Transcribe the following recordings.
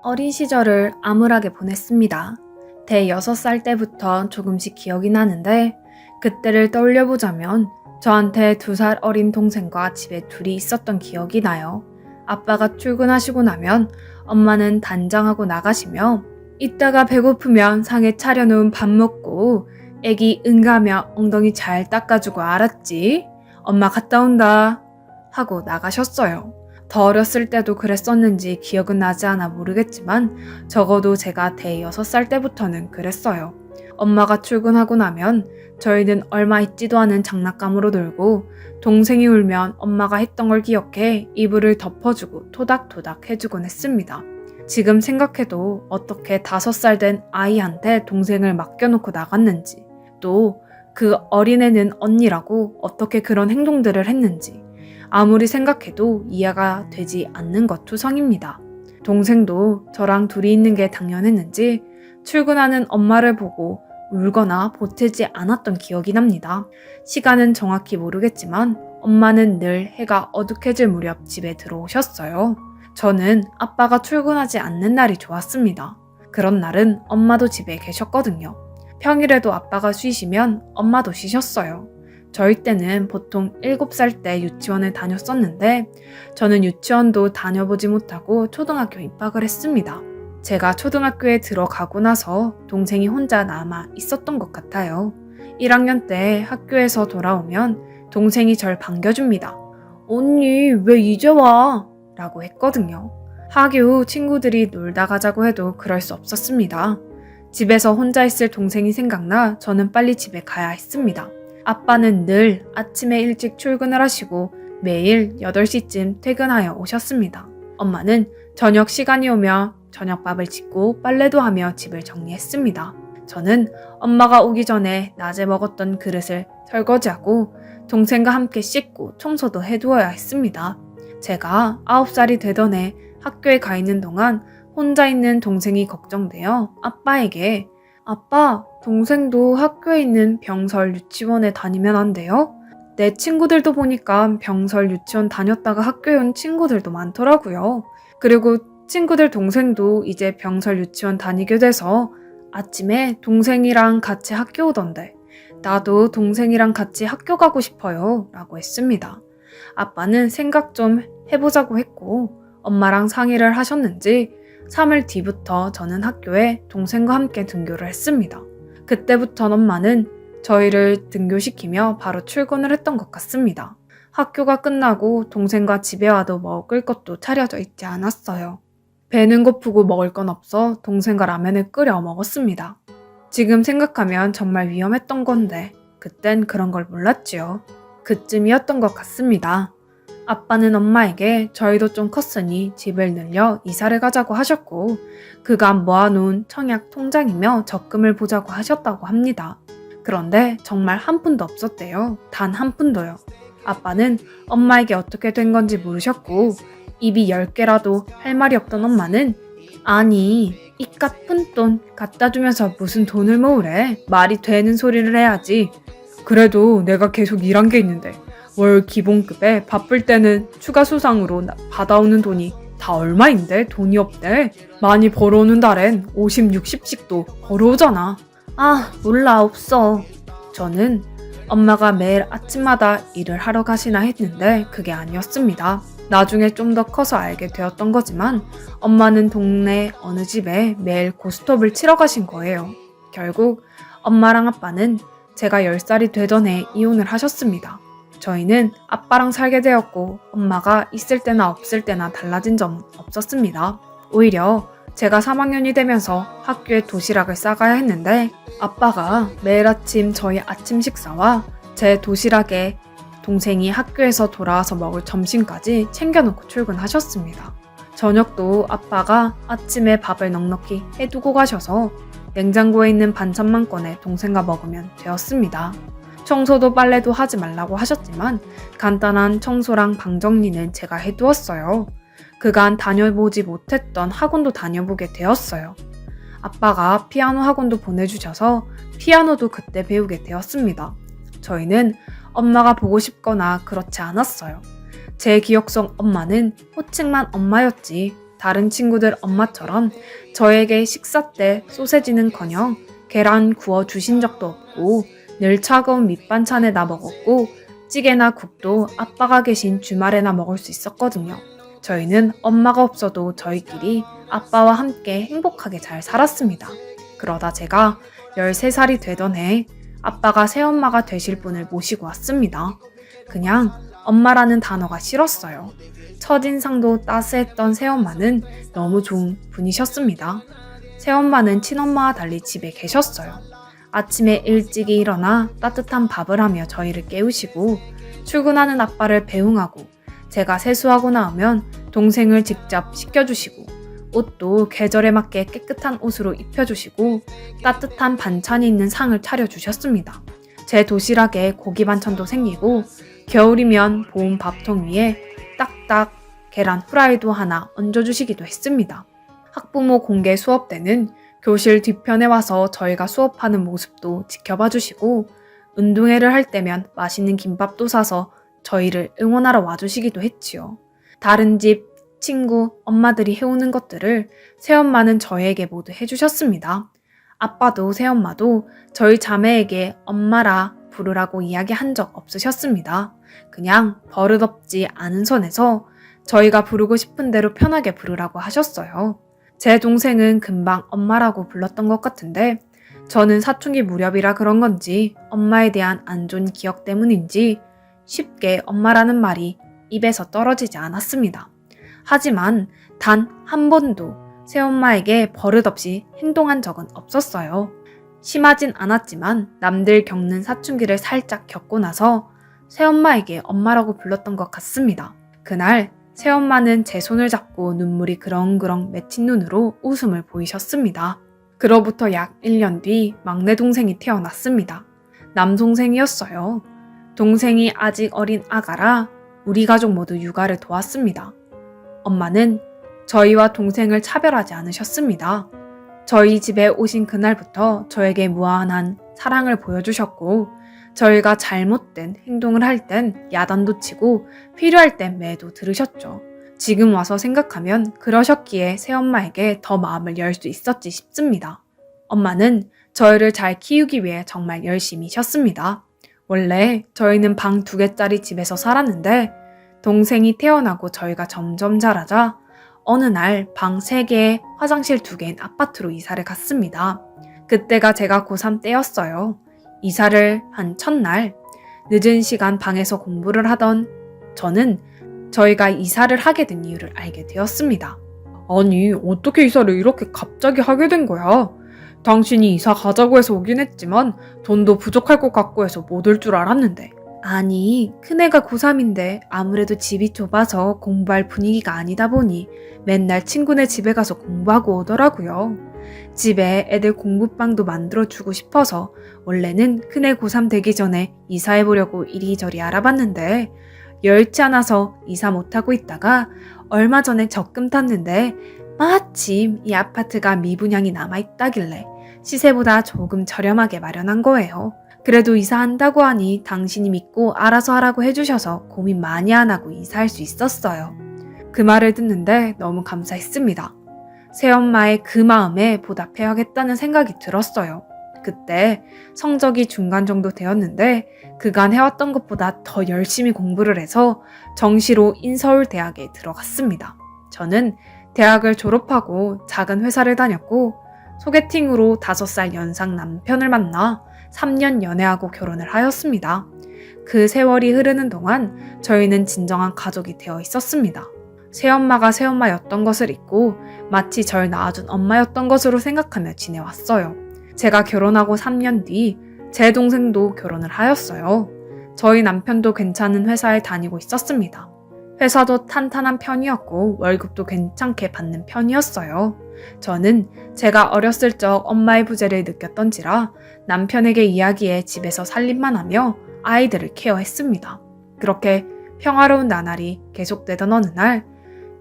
어린 시절을 암울하게 보냈습니다. 대 6살 때부터 조금씩 기억이 나는데 그때를 떠올려보자면 저한테 2살 어린 동생과 집에 둘이 있었던 기억이 나요. 아빠가 출근하시고 나면 엄마는 단장하고 나가시며 이따가 배고프면 상에 차려놓은 밥 먹고 애기 응가며 엉덩이 잘 닦아주고 알았지? 엄마 갔다 온다 하고 나가셨어요. 더 어렸을 때도 그랬었는지 기억은 나지 않아 모르겠지만 적어도 제가 대 6살 때부터는 그랬어요. 엄마가 출근하고 나면 저희는 얼마 있지도 않은 장난감으로 놀고 동생이 울면 엄마가 했던 걸 기억해 이불을 덮어주고 토닥토닥 해주곤 했습니다. 지금 생각해도 어떻게 5살 된 아이한테 동생을 맡겨놓고 나갔는지 또 그 어린애는 언니라고 어떻게 그런 행동들을 했는지 아무리 생각해도 이해가 되지 않는 것 투성입니다. 동생도 저랑 둘이 있는 게 당연했는지 출근하는 엄마를 보고 울거나 보태지 않았던 기억이 납니다. 시간은 정확히 모르겠지만 엄마는 늘 해가 어둑해질 무렵 집에 들어오셨어요. 저는 아빠가 출근하지 않는 날이 좋았습니다. 그런 날은 엄마도 집에 계셨거든요. 평일에도 아빠가 쉬시면 엄마도 쉬셨어요. 저희 때는 보통 7살 때 유치원을 다녔었는데 저는 유치원도 다녀보지 못하고 초등학교 입학을 했습니다. 제가 초등학교에 들어가고 나서 동생이 혼자 남아 있었던 것 같아요. 1학년 때 학교에서 돌아오면 동생이 절 반겨줍니다. 언니 왜 이제 와? 라고 했거든요. 하교 후 친구들이 놀다 가자고 해도 그럴 수 없었습니다. 집에서 혼자 있을 동생이 생각나 저는 빨리 집에 가야 했습니다. 아빠는 늘 아침에 일찍 출근을 하시고 매일 8시쯤 퇴근하여 오셨습니다. 엄마는 저녁 시간이 오며 저녁밥을 짓고 빨래도 하며 집을 정리했습니다. 저는 엄마가 오기 전에 낮에 먹었던 그릇을 설거지하고 동생과 함께 씻고 청소도 해두어야 했습니다. 제가 9살이 되던 해 학교에 가 있는 동안 혼자 있는 동생이 걱정되어 아빠에게 아빠, 동생도 학교에 있는 병설 유치원에 다니면 안 돼요? 내 친구들도 보니까 병설 유치원 다녔다가 학교에 온 친구들도 많더라고요. 그리고 친구들 동생도 이제 병설 유치원 다니게 돼서 아침에 동생이랑 같이 학교 오던데 나도 동생이랑 같이 학교 가고 싶어요 라고 했습니다. 아빠는 생각 좀 해보자고 했고 엄마랑 상의를 하셨는지 3일 뒤부터 저는 학교에 동생과 함께 등교를 했습니다. 그때부터 엄마는 저희를 등교시키며 바로 출근을 했던 것 같습니다. 학교가 끝나고 동생과 집에 와도 먹을 것도 차려져 있지 않았어요. 배는 고프고 먹을 건 없어 동생과 라면을 끓여 먹었습니다. 지금 생각하면 정말 위험했던 건데 그땐 그런 걸 몰랐지요. 그쯤이었던 것 같습니다. 아빠는 엄마에게 저희도 좀 컸으니 집을 늘려 이사를 가자고 하셨고 그간 모아놓은 청약 통장이며 적금을 보자고 하셨다고 합니다. 그런데 정말 한 푼도 없었대요. 단 한 푼도요. 아빠는 엄마에게 어떻게 된 건지 모르셨고 입이 10개라도 할 말이 없던 엄마는 아니 이깟 푼돈 갖다 주면서 무슨 돈을 모으래. 말이 되는 소리를 해야지. 그래도 내가 계속 일한 게 있는데 월 기본급에 바쁠 때는 추가 수당으로 받아오는 돈이 다 얼마인데 돈이 없대. 많이 벌어오는 달엔 50, 60씩도 벌어오잖아. 아 몰라 없어. 저는 엄마가 매일 아침마다 일을 하러 가시나 했는데 그게 아니었습니다. 나중에 좀 더 커서 알게 되었던 거지만 엄마는 동네 어느 집에 매일 고스톱을 치러 가신 거예요. 결국 엄마랑 아빠는 제가 10살이 되던 해 이혼을 하셨습니다. 저희는 아빠랑 살게 되었고 엄마가 있을 때나 없을 때나 달라진 점은 없었습니다. 오히려 제가 3학년이 되면서 학교에 도시락을 싸가야 했는데 아빠가 매일 아침 저희 아침 식사와 제 도시락에 동생이 학교에서 돌아와서 먹을 점심까지 챙겨놓고 출근하셨습니다. 저녁도 아빠가 아침에 밥을 넉넉히 해두고 가셔서 냉장고에 있는 반찬만 꺼내 동생과 먹으면 되었습니다. 청소도 빨래도 하지 말라고 하셨지만 간단한 청소랑 방 정리는 제가 해두었어요. 그간 다녀보지 못했던 학원도 다녀보게 되었어요. 아빠가 피아노 학원도 보내주셔서 피아노도 그때 배우게 되었습니다. 저희는 엄마가 보고 싶거나 그렇지 않았어요. 제 기억 속 엄마는 호칭만 엄마였지 다른 친구들 엄마처럼 저에게 식사 때 소세지는커녕 계란 구워 주신 적도 없고 늘 차가운 밑반찬에나 먹었고 찌개나 국도 아빠가 계신 주말에나 먹을 수 있었거든요. 저희는 엄마가 없어도 저희끼리 아빠와 함께 행복하게 잘 살았습니다. 그러다 제가 13살이 되던 해 아빠가 새엄마가 되실 분을 모시고 왔습니다. 그냥 엄마라는 단어가 싫었어요. 첫인상도 따스했던 새엄마는 너무 좋은 분이셨습니다. 새엄마는 친엄마와 달리 집에 계셨어요. 아침에 일찍이 일어나 따뜻한 밥을 하며 저희를 깨우시고 출근하는 아빠를 배웅하고 제가 세수하고 나오면 동생을 직접 씻겨주시고 옷도 계절에 맞게 깨끗한 옷으로 입혀주시고 따뜻한 반찬이 있는 상을 차려주셨습니다. 제 도시락에 고기 반찬도 생기고 겨울이면 보온 밥통 위에 딱딱 계란 후라이도 하나 얹어주시기도 했습니다. 학부모 공개 수업 때는 교실 뒤편에 와서 저희가 수업하는 모습도 지켜봐 주시고 운동회를 할 때면 맛있는 김밥도 사서 저희를 응원하러 와주시기도 했지요. 다른 집, 친구, 엄마들이 해오는 것들을 새엄마는 저에게 모두 해주셨습니다. 아빠도 새엄마도 저희 자매에게 엄마라 부르라고 이야기한 적 없으셨습니다. 그냥 버릇없지 않은 선에서 저희가 부르고 싶은 대로 편하게 부르라고 하셨어요. 제 동생은 금방 엄마라고 불렀던 것 같은데 저는 사춘기 무렵이라 그런 건지 엄마에 대한 안 좋은 기억 때문인지 쉽게 엄마라는 말이 입에서 떨어지지 않았습니다. 하지만 단 한 번도 새엄마에게 버릇없이 행동한 적은 없었어요. 심하진 않았지만 남들 겪는 사춘기를 살짝 겪고 나서 새엄마에게 엄마라고 불렀던 것 같습니다. 그날 새엄마는 제 손을 잡고 눈물이 그렁그렁 맺힌 눈으로 웃음을 보이셨습니다. 그로부터 약 1년 뒤 막내 동생이 태어났습니다. 남동생이었어요. 동생이 아직 어린 아가라 우리 가족 모두 육아를 도왔습니다. 엄마는 저희와 동생을 차별하지 않으셨습니다. 저희 집에 오신 그날부터 저에게 무한한 사랑을 보여주셨고 저희가 잘못된 행동을 할 땐 야단도 치고 필요할 땐 매도 들으셨죠. 지금 와서 생각하면 그러셨기에 새엄마에게 더 마음을 열 수 있었지 싶습니다. 엄마는 저희를 잘 키우기 위해 정말 열심히 쉬었습니다. 원래 저희는 방 2개짜리 집에서 살았는데 동생이 태어나고 저희가 점점 자라자 어느 날 방 3개에 화장실 2개인 아파트로 이사를 갔습니다. 그때가 제가 고3 때였어요. 이사를 한 첫날 늦은 시간 방에서 공부를 하던 저는 저희가 이사를 하게 된 이유를 알게 되었습니다. 아니, 어떻게 이사를 이렇게 갑자기 하게 된 거야? 당신이 이사 가자고 해서 오긴 했지만 돈도 부족할 것 같고 해서 못 올 줄 알았는데. 아니, 큰애가 고3인데 아무래도 집이 좁아서 공부할 분위기가 아니다 보니 맨날 친구네 집에 가서 공부하고 오더라고요. 집에 애들 공부방도 만들어주고 싶어서 원래는 큰애 고3 되기 전에 이사해보려고 이리저리 알아봤는데 여의치 않아서 이사 못하고 있다가 얼마 전에 적금 탔는데 마침 이 아파트가 미분양이 남아있다길래 시세보다 조금 저렴하게 마련한 거예요. 그래도 이사한다고 하니 당신이 믿고 알아서 하라고 해주셔서 고민 많이 안 하고 이사할 수 있었어요. 그 말을 듣는데 너무 감사했습니다. 새엄마의 그 마음에 보답해야겠다는 생각이 들었어요. 그때 성적이 중간 정도 되었는데 그간 해왔던 것보다 더 열심히 공부를 해서 정시로 인서울대학에 들어갔습니다. 저는 대학을 졸업하고 작은 회사를 다녔고 소개팅으로 5살 연상 남편을 만나 3년 연애하고 결혼을 하였습니다. 그 세월이 흐르는 동안 저희는 진정한 가족이 되어 있었습니다. 새엄마가 새엄마였던 것을 잊고 마치 절 낳아준 엄마였던 것으로 생각하며 지내왔어요. 제가 결혼하고 3년 뒤 제 동생도 결혼을 하였어요. 저희 남편도 괜찮은 회사에 다니고 있었습니다. 회사도 탄탄한 편이었고 월급도 괜찮게 받는 편이었어요. 저는 제가 어렸을 적 엄마의 부재를 느꼈던지라 남편에게 이야기해 집에서 살림만 하며 아이들을 케어했습니다. 그렇게 평화로운 나날이 계속되던 어느 날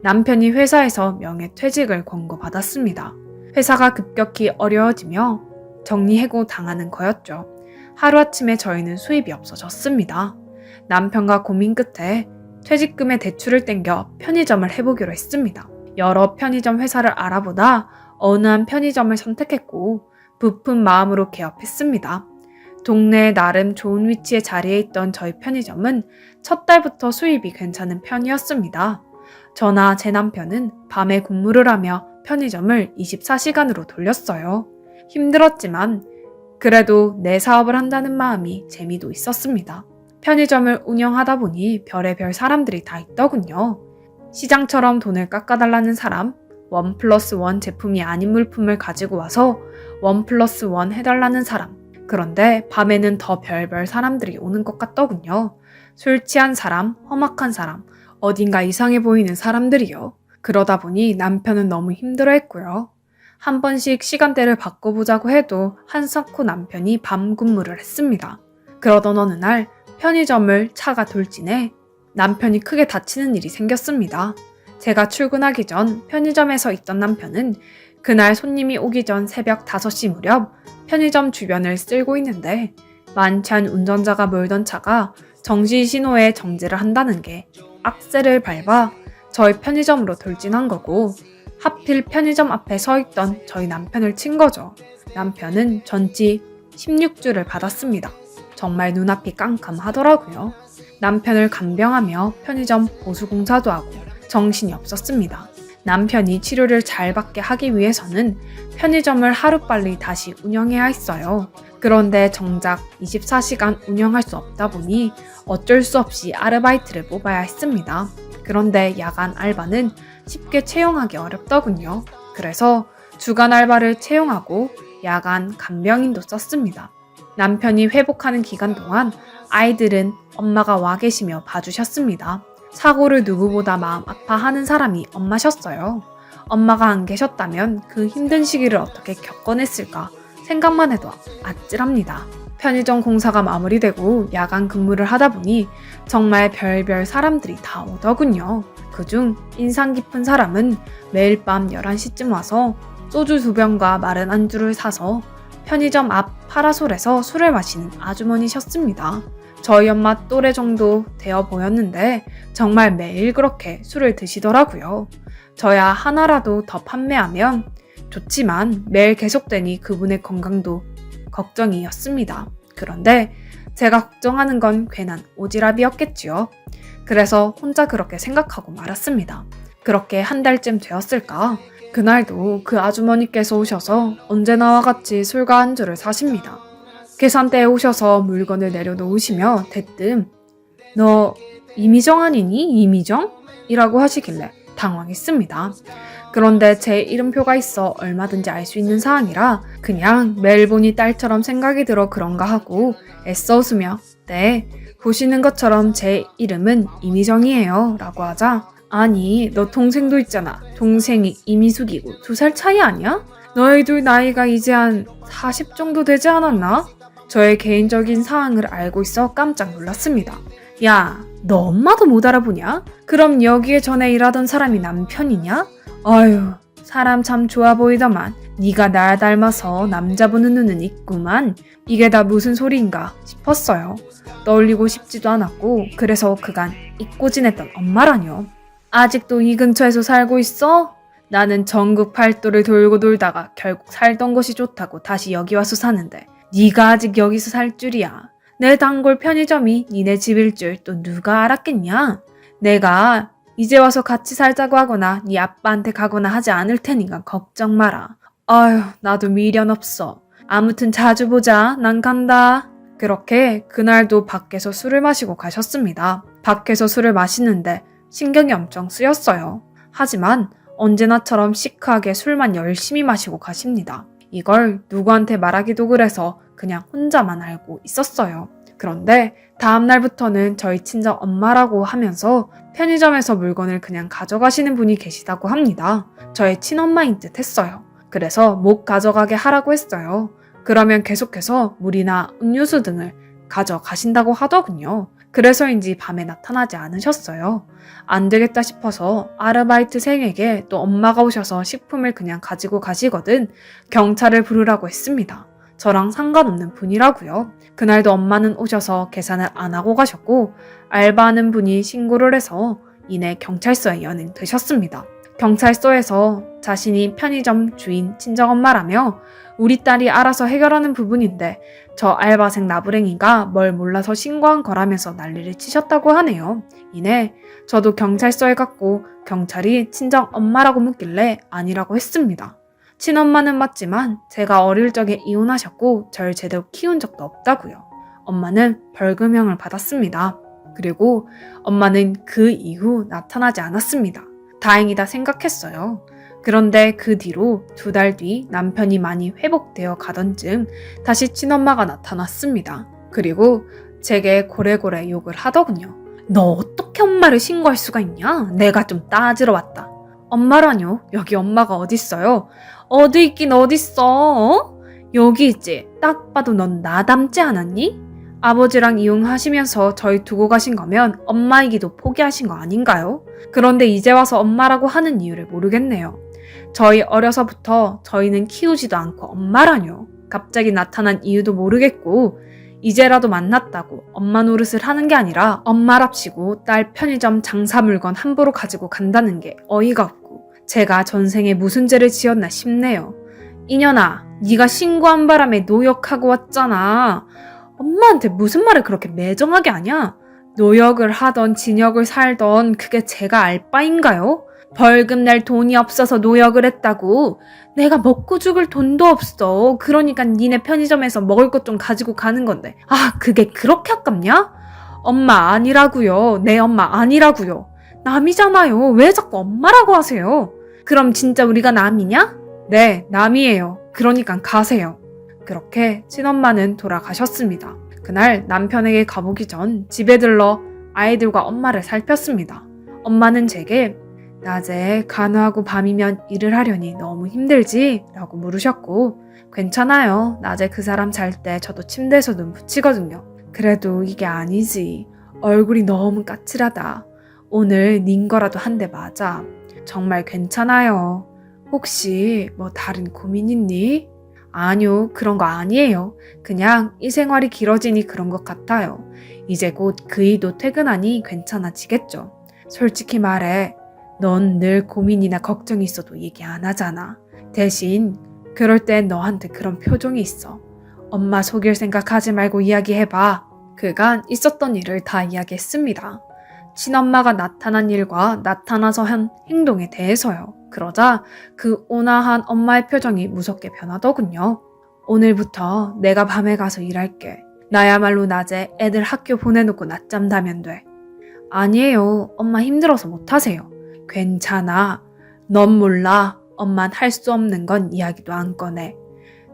남편이 회사에서 명예퇴직을 권고받았습니다. 회사가 급격히 어려워지며 정리해고 당하는 거였죠. 하루아침에 저희는 수입이 없어졌습니다. 남편과 고민 끝에 퇴직금의 대출을 땡겨 편의점을 해보기로 했습니다. 여러 편의점 회사를 알아보다 어느 한 편의점을 선택했고 부푼 마음으로 개업했습니다. 동네에 나름 좋은 위치에 자리해 있던 저희 편의점은 첫 달부터 수입이 괜찮은 편이었습니다. 저나 제 남편은 밤에 근무를 하며 편의점을 24시간으로 돌렸어요. 힘들었지만 그래도 내 사업을 한다는 마음이 재미도 있었습니다. 편의점을 운영하다 보니 별의별 사람들이 다 있더군요. 시장처럼 돈을 깎아달라는 사람, 1+1 제품이 아닌 물품을 가지고 와서 1+1 해달라는 사람, 그런데 밤에는 더 별별 사람들이 오는 것 같더군요. 술 취한 사람, 험악한 사람, 어딘가 이상해 보이는 사람들이요. 그러다 보니 남편은 너무 힘들어했고요. 한 번씩 시간대를 바꿔보자고 해도 한사코 남편이 밤 근무를 했습니다. 그러던 어느 날 편의점을 차가 돌진해 남편이 크게 다치는 일이 생겼습니다. 제가 출근하기 전 편의점에서 있던 남편은 그날 손님이 오기 전 새벽 5시 무렵 편의점 주변을 쓸고 있는데 만취한 운전자가 몰던 차가 정지 신호에 정지를 한다는 게 악셀을 밟아 저희 편의점으로 돌진한 거고 하필 편의점 앞에 서 있던 저희 남편을 친 거죠. 남편은 전치 16주를 받았습니다. 정말 눈앞이 깜깜하더라고요. 남편을 간병하며 편의점 보수공사도 하고 정신이 없었습니다. 남편이 치료를 잘 받게 하기 위해서는 편의점을 하루빨리 다시 운영해야 했어요. 그런데 정작 24시간 운영할 수 없다 보니 어쩔 수 없이 아르바이트를 뽑아야 했습니다. 그런데 야간 알바는 쉽게 채용하기 어렵더군요. 그래서 주간 알바를 채용하고 야간 간병인도 썼습니다. 남편이 회복하는 기간 동안 아이들은 엄마가 와 계시며 봐주셨습니다. 사고를 누구보다 마음 아파하는 사람이 엄마셨어요. 엄마가 안 계셨다면 그 힘든 시기를 어떻게 겪어냈을까 생각만 해도 아찔합니다. 편의점 공사가 마무리되고 야간 근무를 하다 보니 정말 별별 사람들이 다 오더군요. 그중 인상 깊은 사람은 매일 밤 11시쯤 와서 소주 2병과 마른 안주를 사서 편의점 앞 파라솔에서 술을 마시는 아주머니셨습니다. 저희 엄마 또래 정도 되어 보였는데 정말 매일 그렇게 술을 드시더라고요. 저야 하나라도 더 판매하면 좋지만 매일 계속되니 그분의 건강도 걱정이었습니다. 그런데 제가 걱정하는 건 괜한 오지랖이었겠지요. 그래서 혼자 그렇게 생각하고 말았습니다. 그렇게 한 달쯤 되었을까? 그날도 그 아주머니께서 오셔서 언제나와 같이 술과 안주를 사십니다. 계산대에 오셔서 물건을 내려놓으시며 대뜸 너 이미정 아니니? 이미정? 이라고 하시길래 당황했습니다. 그런데 제 이름표가 있어 얼마든지 알 수 있는 사항이라 그냥 매일 보니 딸처럼 생각이 들어 그런가 하고 애써 웃으며 네, 보시는 것처럼 제 이름은 이미정이에요 라고 하자 아니 너 동생도 있잖아. 동생이 이미숙이고 2살 차이 아니야? 너희 둘 나이가 이제 한 40 정도 되지 않았나? 저의 개인적인 사항을 알고 있어 깜짝 놀랐습니다. 야, 너 엄마도 못 알아보냐? 그럼 여기에 전에 일하던 사람이 남편이냐? 아유, 사람 참 좋아 보이더만 네가 날 닮아서 남자 보는 눈은 있구만. 이게 다 무슨 소리인가 싶었어요. 떠올리고 싶지도 않았고 그래서 그간 잊고 지냈던 엄마라뇨. 아직도 이 근처에서 살고 있어? 나는 전국 팔도를 돌고 돌다가 결국 살던 곳이 좋다고 다시 여기 와서 사는데 네가 아직 여기서 살 줄이야. 내 단골 편의점이 니네 집일 줄 또 누가 알았겠냐? 내가 이제 와서 같이 살자고 하거나 네 아빠한테 가거나 하지 않을 테니까 걱정 마라. 아휴, 나도 미련 없어. 아무튼 자주 보자. 난 간다. 그렇게 그날도 밖에서 술을 마시고 가셨습니다. 밖에서 술을 마시는데 신경이 엄청 쓰였어요. 하지만 언제나처럼 시크하게 술만 열심히 마시고 가십니다. 이걸 누구한테 말하기도 그래서 그냥 혼자만 알고 있었어요. 그런데 다음날부터는 저희 친정 엄마라고 하면서 편의점에서 물건을 그냥 가져가시는 분이 계시다고 합니다. 저의 친엄마인 듯 했어요. 그래서 못 가져가게 하라고 했어요. 그러면 계속해서 물이나 음료수 등을 가져가신다고 하더군요. 그래서인지 밤에 나타나지 않으셨어요. 안 되겠다 싶어서 아르바이트생에게 또 엄마가 오셔서 식품을 그냥 가지고 가시거든 경찰을 부르라고 했습니다. 저랑 상관없는 분이라고요. 그날도 엄마는 오셔서 계산을 안 하고 가셨고 알바하는 분이 신고를 해서 이내 경찰서에 연행되셨습니다. 경찰서에서 자신이 편의점 주인 친정엄마라며 우리 딸이 알아서 해결하는 부분인데 저 알바생 나부랭이가 뭘 몰라서 신고한 거라면서 난리를 치셨다고 하네요. 이내 저도 경찰서에 갔고 경찰이 친정엄마라고 묻길래 아니라고 했습니다. 친엄마는 맞지만 제가 어릴 적에 이혼하셨고 절 제대로 키운 적도 없다고요. 엄마는 벌금형을 받았습니다. 그리고 엄마는 그 이후 나타나지 않았습니다. 다행이다 생각했어요. 그런데 그 뒤로 2달 뒤 남편이 많이 회복되어 가던 즈음 다시 친엄마가 나타났습니다. 그리고 제게 고래고래 욕을 하더군요. 너 어떻게 엄마를 신고할 수가 있냐? 내가 좀 따지러 왔다. 엄마라뇨? 여기 엄마가 어딨어요? 어디 있긴 어딨어? 어? 여기 있지. 딱 봐도 넌 나 닮지 않았니? 아버지랑 이혼하시면서 저희 두고 가신 거면 엄마이기도 포기하신 거 아닌가요? 그런데 이제 와서 엄마라고 하는 이유를 모르겠네요. 저희 어려서부터 저희는 키우지도 않고 엄마라뇨. 갑자기 나타난 이유도 모르겠고 이제라도 만났다고 엄마 노릇을 하는 게 아니라 엄마랍시고 딸 편의점 장사 물건 함부로 가지고 간다는 게 어이가 없고 제가 전생에 무슨 죄를 지었나 싶네요. 이년아, 네가 신고한 바람에 노역하고 왔잖아. 엄마한테 무슨 말을 그렇게 매정하게 하냐? 노역을 하던 진역을 살던 그게 제가 알 바인가요? 벌금 낼 돈이 없어서 노역을 했다고. 내가 먹고 죽을 돈도 없어. 그러니까 니네 편의점에서 먹을 것 좀 가지고 가는 건데. 아, 그게 그렇게 아깝냐? 엄마 아니라고요. 내 엄마 아니라고요. 남이잖아요. 왜 자꾸 엄마라고 하세요? 그럼 진짜 우리가 남이냐? 네, 남이에요. 그러니까 가세요. 그렇게 친엄마는 돌아가셨습니다. 그날 남편에게 가보기 전 집에 들러 아이들과 엄마를 살폈습니다. 엄마는 제게 낮에 간호하고 밤이면 일을 하려니 너무 힘들지? 라고 물으셨고 괜찮아요. 낮에 그 사람 잘 때 저도 침대에서 눈 붙이거든요. 그래도 이게 아니지. 얼굴이 너무 까칠하다. 오늘 닌 거라도 한 대 맞아. 정말 괜찮아요. 혹시 뭐 다른 고민 있니? 아니요, 그런 거 아니에요. 그냥 이 생활이 길어지니 그런 것 같아요. 이제 곧 그이도 퇴근하니 괜찮아지겠죠. 솔직히 말해, 넌 늘 고민이나 걱정이 있어도 얘기 안 하잖아. 대신 그럴 땐 너한테 그런 표정이 있어. 엄마 속일 생각하지 말고 이야기해봐. 그간 있었던 일을 다 이야기했습니다. 친엄마가 나타난 일과 나타나서 한 행동에 대해서요. 그러자 그 온화한 엄마의 표정이 무섭게 변하더군요. 오늘부터 내가 밤에 가서 일할게. 나야말로 낮에 애들 학교 보내놓고 낮잠 자면 돼. 아니에요. 엄마 힘들어서 못하세요. 괜찮아. 넌 몰라. 엄만 할 수 없는 건 이야기도 안 꺼내.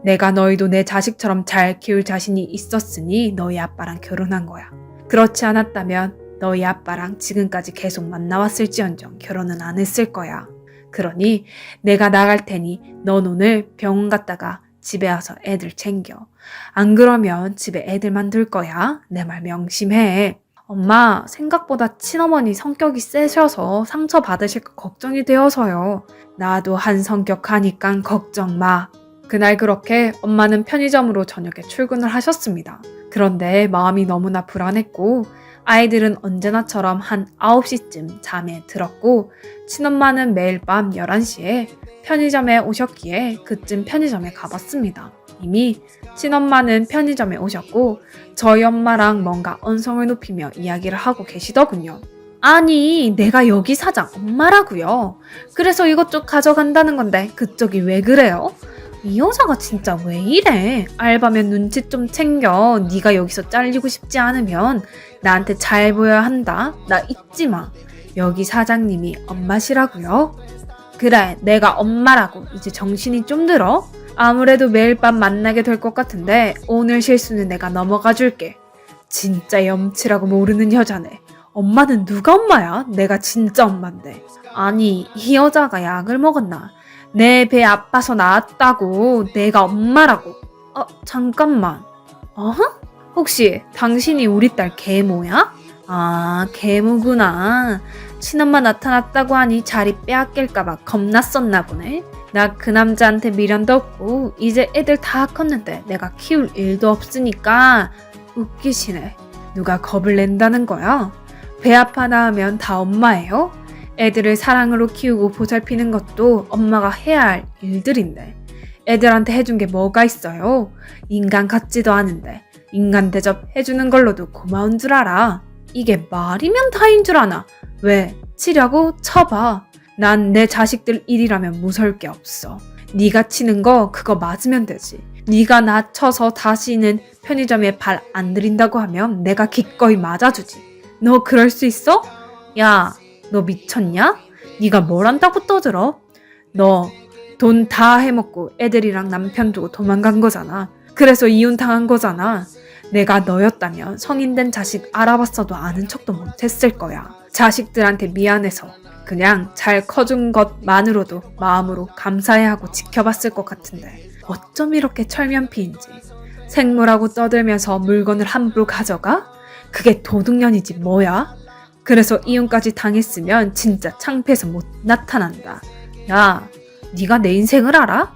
내가 너희도 내 자식처럼 잘 키울 자신이 있었으니 너희 아빠랑 결혼한 거야. 그렇지 않았다면 너희 아빠랑 지금까지 계속 만나왔을지언정 결혼은 안 했을 거야. 그러니 내가 나갈 테니 넌 오늘 병원 갔다가 집에 와서 애들 챙겨. 안 그러면 집에 애들만 둘 거야. 내 말 명심해. 엄마, 생각보다 친어머니 성격이 세셔서 상처 받으실까 걱정이 되어서요. 나도 한 성격 하니까 걱정 마. 그날 그렇게 엄마는 편의점으로 저녁에 출근을 하셨습니다. 그런데 마음이 너무나 불안했고 아이들은 언제나처럼 한 9시쯤 잠에 들었고 친엄마는 매일 밤 11시에 편의점에 오셨기에 그쯤 편의점에 가봤습니다. 이미 친엄마는 편의점에 오셨고 저희 엄마랑 뭔가 언성을 높이며 이야기를 하고 계시더군요. 아니, 내가 여기 사장 엄마라고요. 그래서 이것 좀 가져간다는 건데 그쪽이 왜 그래요? 이 여자가 진짜 왜 이래? 알바면 눈치 좀 챙겨. 네가 여기서 잘리고 싶지 않으면 나한테 잘 보여야 한다. 나 잊지 마. 여기 사장님이 엄마시라고요? 그래, 내가 엄마라고. 이제 정신이 좀 들어? 아무래도 매일 밤 만나게 될 것 같은데 오늘 실수는 내가 넘어가 줄게. 진짜 염치라고 모르는 여자네. 엄마는 누가 엄마야? 내가 진짜 엄마인데. 아니, 이 여자가 약을 먹었나? 내 배 아파서 나왔다고. 내가 엄마라고. 잠깐만. 혹시 당신이 우리 딸 계모야? 아, 계모구나. 친엄마 나타났다고 하니 자리 빼앗길까봐 겁났었나 보네. 나 그 남자한테 미련도 없고 이제 애들 다 컸는데 내가 키울 일도 없으니까. 웃기시네. 누가 겁을 낸다는 거야? 배 아파 낳으면 다 엄마예요? 애들을 사랑으로 키우고 보살피는 것도 엄마가 해야 할 일들인데 애들한테 해준 게 뭐가 있어요? 인간 같지도 않은데 인간 대접 해주는 걸로도 고마운 줄 알아. 이게 말이면 다인 줄 아나? 왜? 치려고? 쳐봐. 난 내 자식들 일이라면 무서울 게 없어. 네가 치는 거 그거 맞으면 되지. 네가 나 쳐서 다시는 편의점에 발 안 들인다고 하면 내가 기꺼이 맞아주지. 너 그럴 수 있어? 야, 너 미쳤냐? 네가 뭘 안다고 떠들어? 너 돈 다 해먹고 애들이랑 남편 두고 도망간 거잖아. 그래서 이혼 당한 거잖아. 내가 너였다면 성인 된 자식 알아봤어도 아는 척도 못했을 거야. 자식들한테 미안해서 그냥 잘 커준 것만으로도 마음으로 감사해하고 지켜봤을 것 같은데 어쩜 이렇게 철면피인지. 생물하고 떠들면서 물건을 함부로 가져가? 그게 도둑년이지 뭐야? 그래서 이혼까지 당했으면 진짜 창피해서 못 나타난다. 야, 네가 내 인생을 알아?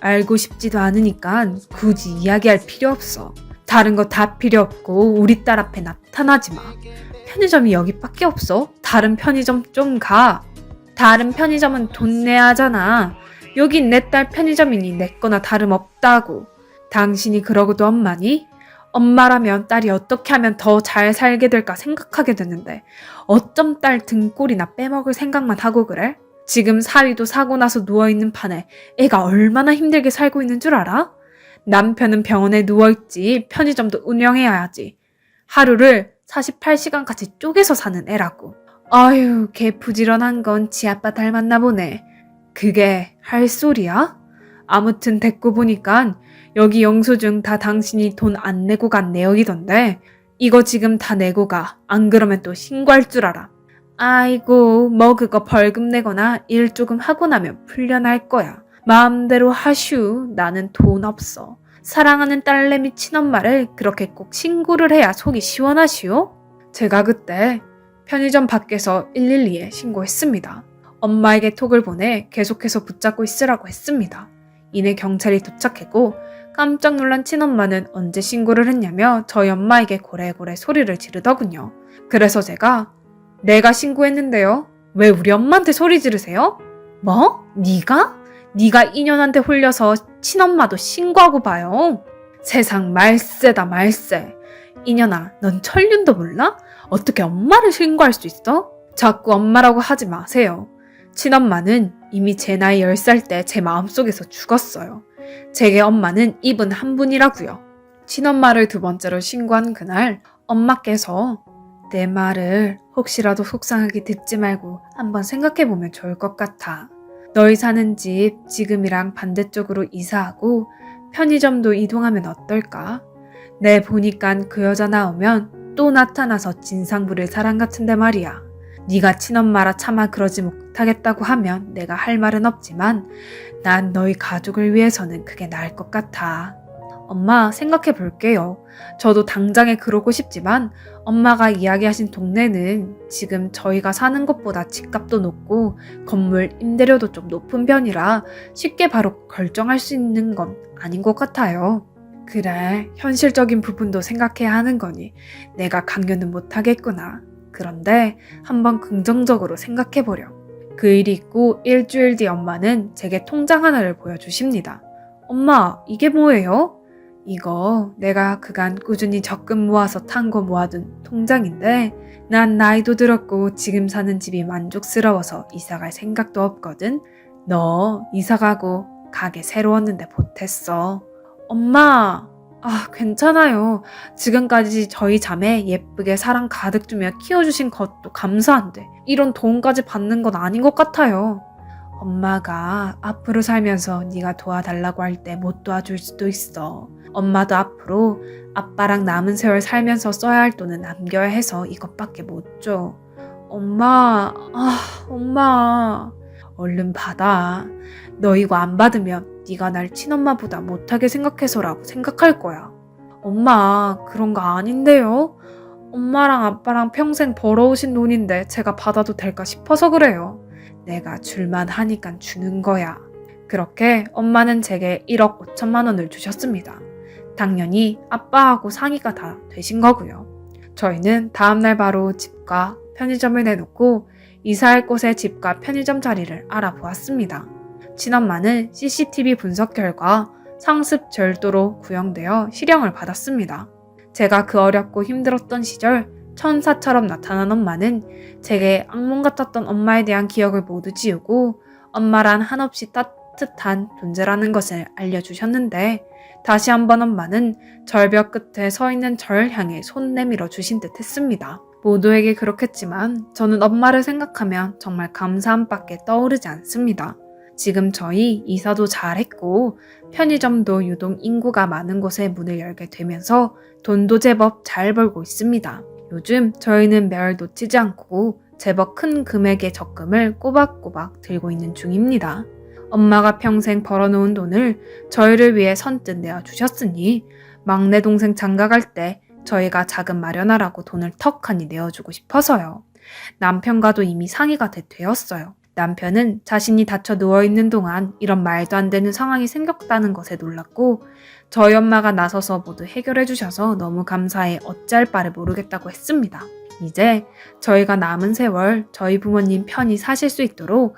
알고 싶지도 않으니까 굳이 이야기할 필요 없어. 다른 거 다 필요 없고 우리 딸 앞에 나타나지 마. 편의점이 여기밖에 없어. 다른 편의점 좀 가. 다른 편의점은 돈 내야 하잖아. 여긴 내 딸 편의점이니 내 거나 다름없다고. 당신이 그러고도 엄마니? 엄마라면 딸이 어떻게 하면 더 잘 살게 될까 생각하게 되는데 어쩜 딸 등골이나 빼먹을 생각만 하고 그래? 지금 사위도 사고 나서 누워있는 판에 애가 얼마나 힘들게 살고 있는 줄 알아? 남편은 병원에 누워있지 편의점도 운영해야지. 하루를 48시간까지 쪼개서 사는 애라고. 아유, 걔 부지런한 건 지 아빠 닮았나 보네. 그게 할 소리야? 아무튼 됐고 보니까 여기 영수증 다 당신이 돈 안 내고 간 내역이던데 이거 지금 다 내고 가. 안 그러면 또 신고할 줄 알아. 아이고, 뭐 그거 벌금 내거나 일 조금 하고 나면 풀려날 거야. 마음대로 하슈. 나는 돈 없어. 사랑하는 딸내미 친엄마를 그렇게 꼭 신고를 해야 속이 시원하시오? 제가 그때 편의점 밖에서 112에 신고했습니다. 엄마에게 톡을 보내 계속해서 붙잡고 있으라고 했습니다. 이내 경찰이 도착했고 깜짝 놀란 친엄마는 언제 신고를 했냐며 저희 엄마에게 고래고래 소리를 지르더군요. 그래서 제가 내가 신고했는데요. 왜 우리 엄마한테 소리 지르세요? 뭐? 네가? 네가 인연한테 홀려서 친엄마도 신고하고 봐요. 세상 말세다 말세. 인연아, 넌 천륜도 몰라? 어떻게 엄마를 신고할 수 있어? 자꾸 엄마라고 하지 마세요. 친엄마는 이미 제 나이 10살 때 제 마음속에서 죽었어요. 제게 엄마는 이분 한 분이라고요. 친엄마를 두 번째로 신고한 그날 엄마께서 내 말을 혹시라도 속상하게 듣지 말고 한번 생각해보면 좋을 것 같아. 너희 사는 집 지금이랑 반대쪽으로 이사하고 편의점도 이동하면 어떨까? 내 보니깐 그 여자 나오면 또 나타나서 진상 부릴 사람 같은데 말이야. 네가 친엄마라 차마 그러지 못하겠다고 하면 내가 할 말은 없지만 난 너희 가족을 위해서는 그게 나을 것 같아. 엄마, 생각해 볼게요. 저도 당장에 그러고 싶지만 엄마가 이야기하신 동네는 지금 저희가 사는 곳보다 집값도 높고 건물 임대료도 좀 높은 편이라 쉽게 바로 결정할 수 있는 건 아닌 것 같아요. 그래, 현실적인 부분도 생각해야 하는 거니 내가 강요는 못하겠구나. 그런데 한번 긍정적으로 생각해보렴. 그 일이 있고 일주일 뒤 엄마는 제게 통장 하나를 보여주십니다. 엄마, 이게 뭐예요? 이거 내가 그간 꾸준히 적금 모아서 탄 거 모아둔 통장인데 난 나이도 들었고 지금 사는 집이 만족스러워서 이사갈 생각도 없거든. 너 이사가고 가게 새로웠는데 보탰어. 엄마, 괜찮아요. 지금까지 저희 자매 예쁘게 사랑 가득 주며 키워주신 것도 감사한데 이런 도움까지 받는 건 아닌 것 같아요. 엄마가 앞으로 살면서 네가 도와달라고 할 때 못 도와줄 수도 있어. 엄마도 앞으로 아빠랑 남은 세월 살면서 써야 할 돈은 남겨야 해서 이것밖에 못 줘. 엄마, 엄마. 얼른 받아. 너 이거 안 받으면 네가 날 친엄마보다 못하게 생각해서라고 생각할 거야. 엄마, 그런 거 아닌데요? 엄마랑 아빠랑 평생 벌어오신 돈인데 제가 받아도 될까 싶어서 그래요. 내가 줄만 하니까 주는 거야. 그렇게 엄마는 제게 1억 5천만 원을 주셨습니다. 당연히 아빠하고 상의가 다 되신 거고요. 저희는 다음날 바로 집과 편의점을 내놓고 이사할 곳의 집과 편의점 자리를 알아보았습니다. 친엄마는 CCTV 분석 결과 상습 절도로 구형되어 실형을 받았습니다. 제가 그 어렵고 힘들었던 시절 천사처럼 나타난 엄마는 제게 악몽 같았던 엄마에 대한 기억을 모두 지우고 엄마란 한없이 따뜻한 존재라는 것을 알려주셨는데 다시 한번 엄마는 절벽 끝에 서 있는 저를 향해 손 내밀어 주신 듯 했습니다. 모두에게 그렇겠지만 저는 엄마를 생각하면 정말 감사함밖에 떠오르지 않습니다. 지금 저희 이사도 잘했고 편의점도 유독 인구가 많은 곳에 문을 열게 되면서 돈도 제법 잘 벌고 있습니다. 요즘 저희는 매월 놓치지 않고 제법 큰 금액의 적금을 꼬박꼬박 들고 있는 중입니다. 엄마가 평생 벌어놓은 돈을 저희를 위해 선뜻 내어주셨으니 막내 동생 장가갈 때 저희가 자금 마련하라고 돈을 턱하니 내어주고 싶어서요. 남편과도 이미 상의가 되었어요. 남편은 자신이 다쳐 누워있는 동안 이런 말도 안 되는 상황이 생겼다는 것에 놀랐고 저희 엄마가 나서서 모두 해결해 주셔서 너무 감사해 어찌할 바를 모르겠다고 했습니다. 이제 저희가 남은 세월 저희 부모님 편히 사실 수 있도록